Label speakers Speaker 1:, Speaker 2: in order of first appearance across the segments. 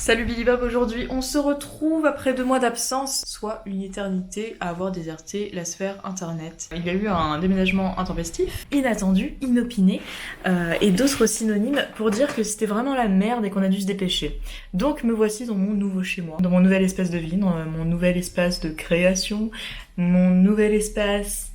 Speaker 1: Salut Billy Bob, aujourd'hui on se retrouve après 2 mois d'absence, soit une éternité à avoir déserté la sphère internet. Il y a eu un déménagement intempestif, inattendu, inopiné, et d'autres synonymes pour dire que c'était vraiment la merde et qu'on a dû se dépêcher. Donc me voici dans mon nouveau chez moi, dans mon nouvel espace de vie, dans mon nouvel espace de création, mon nouvel espace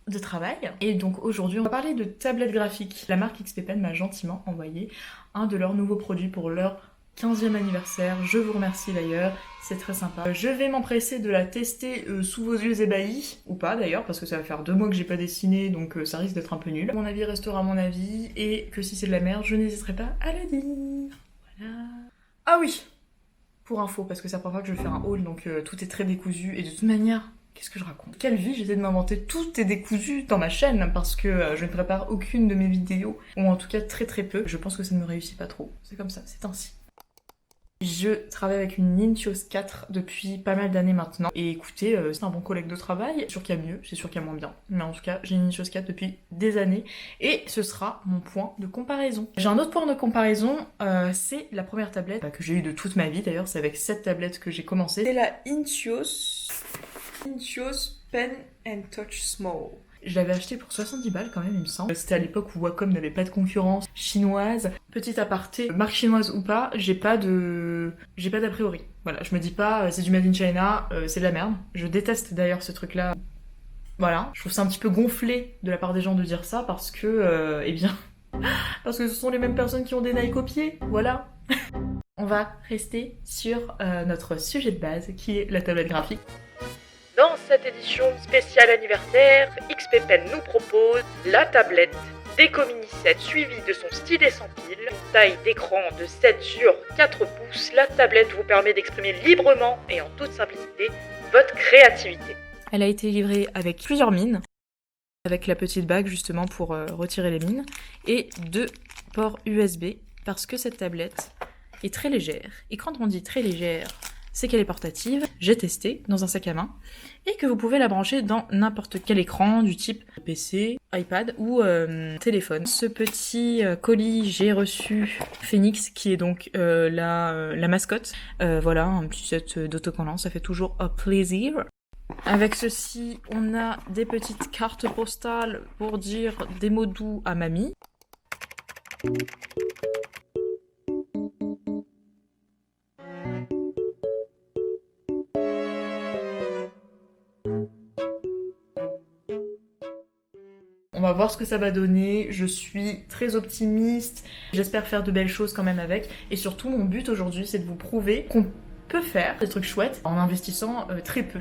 Speaker 1: de travail. Et donc aujourd'hui on va parler de tablettes graphiques. La marque XP-Pen m'a gentiment envoyé un de leurs nouveaux produits pour leur 15e anniversaire, je vous remercie d'ailleurs, c'est très sympa. Je vais m'empresser de la tester sous vos yeux ébahis, ou pas d'ailleurs, parce que ça va faire 2 mois que j'ai pas dessiné, donc ça risque d'être un peu nul. Mon avis restera mon avis, et que si c'est de la merde, je n'hésiterai pas à le dire. Voilà. Ah oui, pour info, parce que c'est la première fois que je vais faire un haul, donc tout est très décousu, et de toute manière, qu'est-ce que je raconte? Quelle vie, j'essaie de m'inventer, tout est décousu dans ma chaîne, parce que je ne prépare aucune de mes vidéos, ou en tout cas très très peu. Je pense que ça ne me réussit pas trop, c'est comme ça, c'est ainsi. Je travaille avec une Nintios 4 depuis pas mal d'années maintenant. Et écoutez, c'est un bon collègue de travail. C'est sûr qu'il y a mieux, c'est sûr qu'il y a moins bien. Mais en tout cas, j'ai une Nintios 4 depuis des années. Et ce sera mon point de comparaison. J'ai un autre point de comparaison, c'est la première tablette que j'ai eue de toute ma vie. D'ailleurs, c'est avec cette tablette que j'ai commencé. C'est la Intuos Pen and Touch Small. Je l'avais acheté pour 70 balles quand même, il me semble. C'était à l'époque où Wacom n'avait pas de concurrence chinoise. Petit aparté, marque chinoise ou pas, j'ai pas d'a priori. Voilà, je me dis pas c'est du made in China, c'est de la merde. Je déteste d'ailleurs ce truc-là. Voilà, je trouve ça un petit peu gonflé de la part des gens de dire ça parce que, eh bien, parce que ce sont les mêmes personnes qui ont des Nike copiés. Voilà. On va rester sur notre sujet de base qui est la tablette graphique.
Speaker 2: Dans cette édition spéciale anniversaire, XP-Pen nous propose la tablette Deco Mini 7 suivie de son stylet sans pile. Taille d'écran de 7 sur 4 pouces, la tablette vous permet d'exprimer librement et en toute simplicité votre créativité.
Speaker 1: Elle a été livrée avec plusieurs mines, avec la petite bague justement pour retirer les mines, et 2 ports USB, parce que cette tablette est très légère. Et quand on dit très légère, c'est qu'elle est portative, j'ai testé dans un sac à main, et que vous pouvez la brancher dans n'importe quel écran du type PC, iPad ou téléphone. Ce petit colis, j'ai reçu Phoenix, qui est donc la mascotte. Voilà, un petit set d'autocollants, ça fait toujours un plaisir. Avec ceci, on a des petites cartes postales pour dire des mots doux à mamie. On va voir ce que ça va donner, je suis très optimiste, j'espère faire de belles choses quand même avec, et surtout mon but aujourd'hui c'est de vous prouver qu'on peut faire des trucs chouettes en investissant très peu.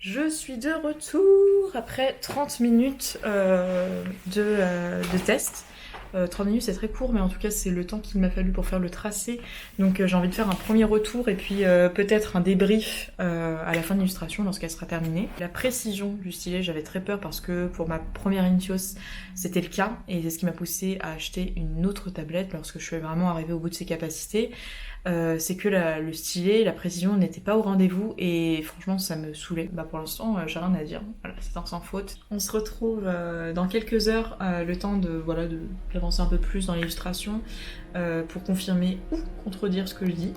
Speaker 1: Je suis de retour après 30 minutes de test. 30 minutes c'est très court, mais en tout cas c'est le temps qu'il m'a fallu pour faire le tracé. Donc j'ai envie de faire un premier retour et puis peut-être un débrief à la fin de l'illustration lorsqu'elle sera terminée. La précision du stylet, j'avais très peur parce que pour ma première Intios c'était le cas, et c'est ce qui m'a poussée à acheter une autre tablette lorsque je suis vraiment arrivée au bout de ses capacités. C'est que le stylet, la précision n'était pas au rendez-vous et franchement ça me saoulait. Pour l'instant j'ai rien à dire, voilà, c'est un sans faute. On se retrouve dans quelques heures, le temps d'avancer un peu plus dans l'illustration pour confirmer ou contredire ce que je dis.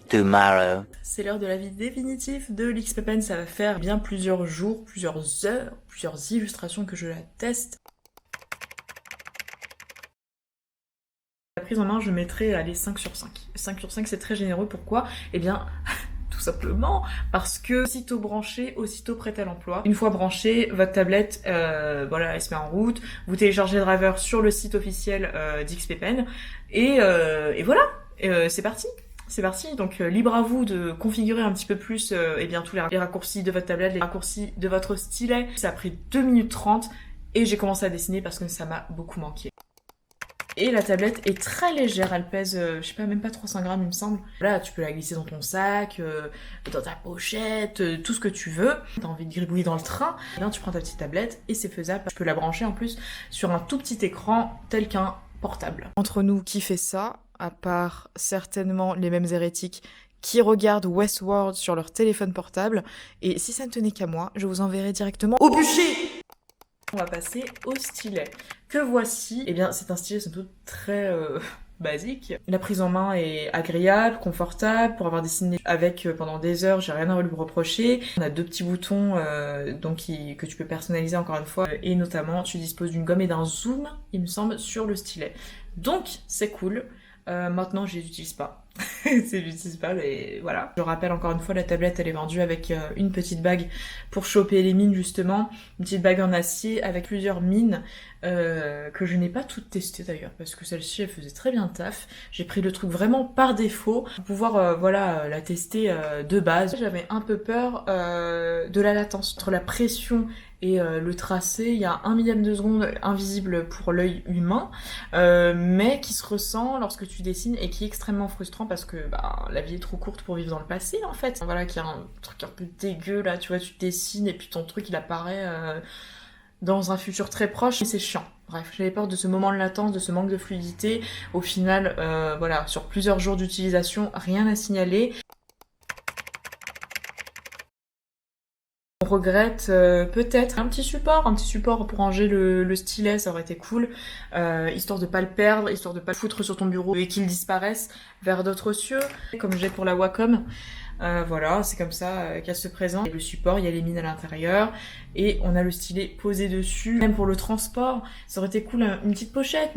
Speaker 3: tomorrow.
Speaker 1: C'est l'heure de l'avis définitif de l'XP Pen. Ça va faire bien plusieurs jours, plusieurs heures, plusieurs illustrations que je la teste. La prise en main, je mettrai allez, 5 sur 5. 5 sur 5, c'est très généreux. Pourquoi? Eh bien, tout simplement parce que aussitôt branché, aussitôt prête à l'emploi. Une fois branchée, votre tablette, voilà, elle se met en route. Vous téléchargez le driver sur le site officiel d'XP Pen. Et voilà, c'est parti. C'est parti, donc libre à vous de configurer un petit peu plus eh bien, tous les raccourcis de votre tablette, les raccourcis de votre stylet. Ça a pris 2 minutes 30 et j'ai commencé à dessiner parce que ça m'a beaucoup manqué. Et la tablette est très légère, elle pèse, je sais pas, même pas 300 grammes il me semble. Là, tu peux la glisser dans ton sac, dans ta pochette, tout ce que tu veux. T'as envie de gribouiller dans le train, et bien tu prends ta petite tablette et c'est faisable. Tu peux la brancher en plus sur un tout petit écran tel qu'un portable. Entre nous, qui fait ça, à part certainement les mêmes hérétiques qui regardent Westworld sur leur téléphone portable. Et si ça ne tenait qu'à moi, je vous enverrai directement au bûcher. On va passer au stylet. Que voici, eh bien c'est un stylet sans doute très basique. La prise en main est agréable, confortable, pour avoir dessiné avec pendant des heures, j'ai rien à lui reprocher. On a 2 petits boutons que tu peux personnaliser encore une fois, et notamment tu disposes d'une gomme et d'un zoom, il me semble, sur le stylet. Donc c'est cool. Maintenant je les utilise pas. Je l'utilise pas, mais voilà. Je rappelle encore une fois, la tablette elle est vendue avec une petite bague pour choper les mines justement, une petite bague en acier avec plusieurs mines que je n'ai pas toutes testées d'ailleurs parce que celle-ci elle faisait très bien le taf. J'ai pris le truc vraiment par défaut pour pouvoir voilà la tester de base. J'avais un peu peur de la latence entre la pression et le tracé. Il y a 1 millième de seconde invisible pour l'œil humain, mais qui se ressent lorsque tu dessines et qui est extrêmement frustrant parce que bah, la vie est trop courte pour vivre dans le passé en fait. Voilà, qu'il y a un truc un peu dégueu là, tu vois, tu dessines et puis ton truc il apparaît dans un futur très proche et c'est chiant. Bref, j'avais peur de ce moment de latence, de ce manque de fluidité. Au final, voilà, sur plusieurs jours d'utilisation, rien à signaler. On regrette peut-être un petit support pour ranger le stylet, ça aurait été cool, histoire de pas le perdre, histoire de pas le foutre sur ton bureau et qu'il disparaisse vers d'autres cieux, comme j'ai pour la Wacom. Voilà, c'est comme ça qu'elle se présente. Et le support, il y a les mines à l'intérieur et on a le stylet posé dessus. Même pour le transport, ça aurait été cool, une petite pochette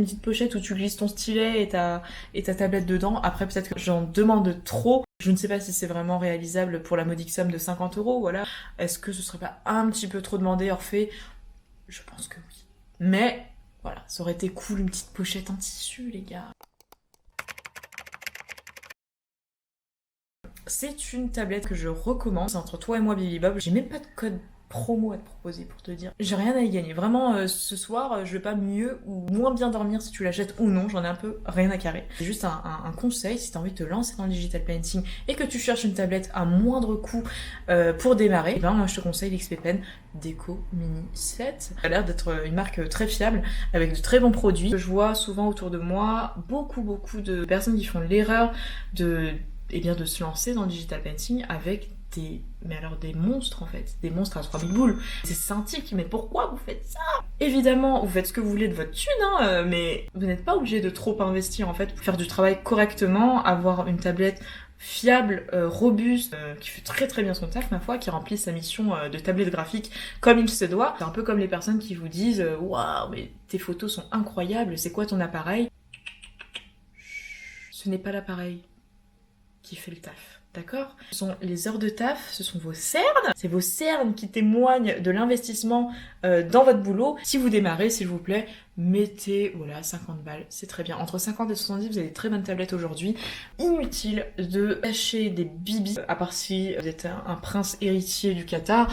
Speaker 1: où tu glisses ton stylet et ta tablette dedans. Après, peut-être que j'en demande trop. Je ne sais pas si c'est vraiment réalisable pour la modique somme de 50 €, voilà. Est-ce que ce serait pas un petit peu trop demandé, Orphée? Je pense que oui. Mais, voilà, ça aurait été cool, une petite pochette en tissu, les gars. C'est une tablette que je recommande. C'est entre toi et moi, Billy Bob. J'ai même pas de code promo à te proposer pour te dire. J'ai rien à y gagner. Vraiment, ce soir, je vais pas mieux ou moins bien dormir si tu l'achètes ou non. J'en ai un peu rien à carrer. C'est juste un conseil si t'as envie de te lancer dans le digital painting et que tu cherches une tablette à moindre coût pour démarrer. Et ben moi, je te conseille l'XP Pen Deco Mini 7. Ça a l'air d'être une marque très fiable avec de très bons produits. Je vois souvent autour de moi beaucoup de personnes qui font l'erreur de se lancer dans le digital painting avec des monstres en fait, des monstres à 3000 boules. C'est synthique, mais pourquoi vous faites ça? Évidemment, vous faites ce que vous voulez de votre thune, hein, mais vous n'êtes pas obligé de trop investir en fait pour faire du travail correctement, avoir une tablette fiable, robuste, qui fait très très bien son taf ma foi, qui remplit sa mission de tablette graphique comme il se doit. C'est un peu comme les personnes qui vous disent waouh, mais tes photos sont incroyables, c'est quoi ton appareil? Ce n'est pas l'appareil qui fait le taf, d'accord? Ce sont les heures de taf, ce sont vos cernes, c'est vos cernes qui témoignent de l'investissement dans votre boulot. Si vous démarrez, s'il vous plaît, mettez, voilà, 50 balles, c'est très bien. Entre 50 et 70, vous avez des très bonnes tablettes aujourd'hui. Inutile de lâcher des bibis, à part si vous êtes un prince héritier du Qatar,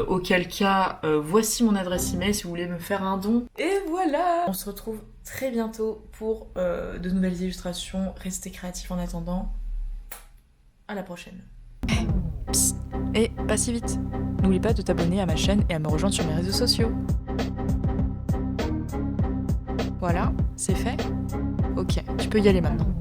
Speaker 1: auquel cas, voici mon adresse email si vous voulez me faire un don. Et voilà! On se retrouve très bientôt pour de nouvelles illustrations. Restez créatifs en attendant. À la prochaine. Psst. Et pas si vite. N'oublie pas de t'abonner à ma chaîne et à me rejoindre sur mes réseaux sociaux. Voilà, c'est fait. Ok, tu peux y aller maintenant.